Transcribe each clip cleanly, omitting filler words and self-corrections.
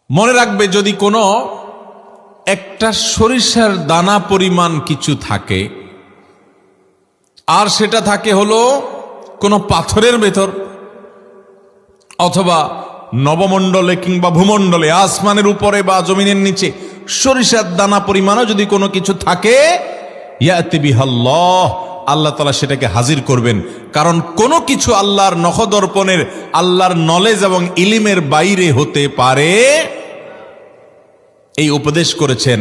মনে রাখবে, যদি কোনো একটা সরিষার দানা পরিমাণ কিছু থাকে আর সেটা থাকে হলো কোনো পাথরের ভেতর অথবা নবমণ্ডলে কিংবা ভূমণ্ডলে, আসমানের উপরে বা জমিনের নিচে সরিষার দানা পরিমাণও যদি কোনো কিছু থাকে, ইয়াতি বিহাল্লাহ, আল্লাহ তাআলা সেটাকে হাজির করবেন। কারণ কোনো কিছু আল্লাহর নখদর্পণের, আল্লাহর নলেজ এবং ইলিমের বাইরে হতে পারে। এই উপদেশ করেছেন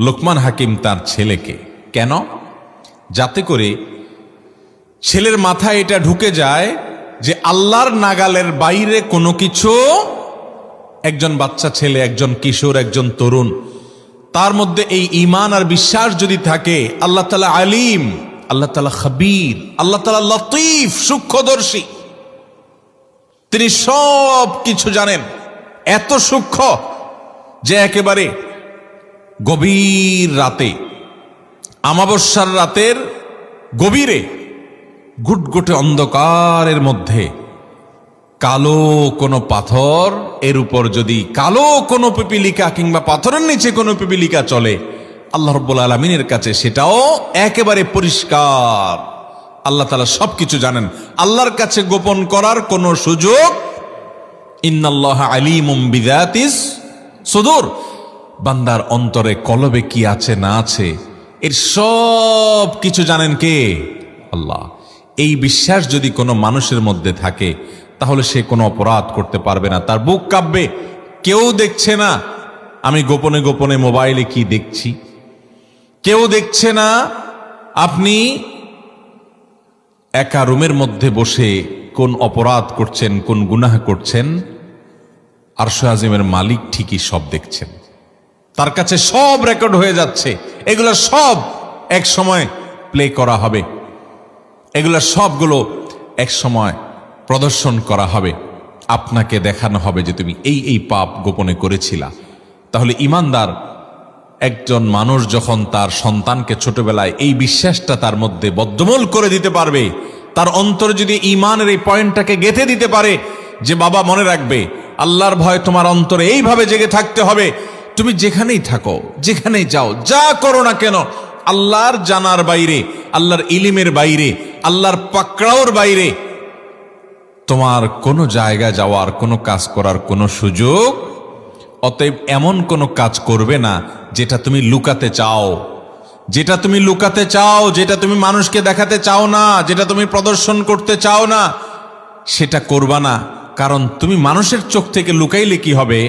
লোকমান হাকিম তার ছেলেকে। কেন? যাতে করে ছেলের মাথায় এটা ঢুকে যায় যে আল্লাহর নাগালের বাইরে কোনো কিছু, একজন বাচ্চা ছেলে, একজন কিশোর, একজন তরুণ, তার মধ্যে এই ঈমান আর বিশ্বাস যদি থাকে, আল্লাহ তাআলা আলিম, আল্লাহ তাআলা খবীর, আল্লাহ তাআলা লতীফ, সূক্ষ্মদর্শী, তিনি সব কিছু জানেন। এত সূক্ষ্ম যে একেবারে গভীর রাতে, আমাবস্যার রাতের গভীরে, গুটগুটে অন্ধকারের মধ্যে কালো কোনো পাথর, এর উপর যদি কালো কোনো পিপিলিকা কিংবা পাথরের নিচে কোনো পিপিলিকা চলে, আল্লাহ রাব্বুল আলামিনের কাছে সেটাও একেবারে পরিষ্কার। আল্লাহ তাআলা সবকিছু জানেন, আল্লাহর কাছে গোপন করার কোনো সুযোগ। ইন্নাল্লাহা আলিমুম বিযাতিস সুদূর, বান্দার অন্তরে কলবে কি আছে না আছে এর সব কিছু জানেন কে? আল্লাহ। এই বিশ্বাস যদি কোনো মানুষের মধ্যে থাকে, তাহলে সে কোনো অপরাধ করতে পারবে না। তার বুক কাঁপবে, কেউ দেখছে না আমি গোপনে গোপনে মোবাইলে কি দেখছি, কেউ দেখছে না আপনি একা রুমের মধ্যে বসে কোন অপরাধ করছেন, কোন গুনাহ করছেন। আরশে আজিমের মালিক ঠিকই সব দেখছেন, তার কাছে সব রেকর্ড হয়ে যাচ্ছে। এগুলো সব এক সময় প্লে করা হবে, এগুলো সবগুলো এক সময় প্রদর্শন করা হবে, আপনাকে দেখানো হবে যে তুমি এই এই পাপ গোপনে করেছিলা। তাহলে ঈমানদার একজন মানুষ যখন তার সন্তানকে ছোটবেলায় এই বিশ্বাসটা তার মধ্যে বদ্ধমূল করে দিতে পারবে, তার অন্তরে যদি ঈমানের এই পয়েন্টটাকে গেঁথে দিতে পারে যে বাবা মনে রাখবে, আল্লাহর ভয় তোমার অন্তরে এইভাবে জেগে থাকতে হবে, তুমি যেখানেই থাকো, যেখানেই যাও, যা করো না কেন, আল্লাহর জানার বাইরে, আল্লাহর ইলিমের বাইরে, আল্লাহর পাকড়াওর বাইরে তোমার কোনো জায়গায় যাওয়ার, কোনো কাজ করার কোনো সুযোগ। অতএব এমন কোনো কাজ করবে না যেটা তুমি লুকাতে চাও, যেটা তুমি লুকাতে চাও, যেটা তুমি মানুষকে দেখাতে চাও না, যেটা তুমি প্রদর্শন করতে চাও না, সেটা করবা না। কারণ তুমি মানুষের চোখ থেকে লুকাইলে কি হবে?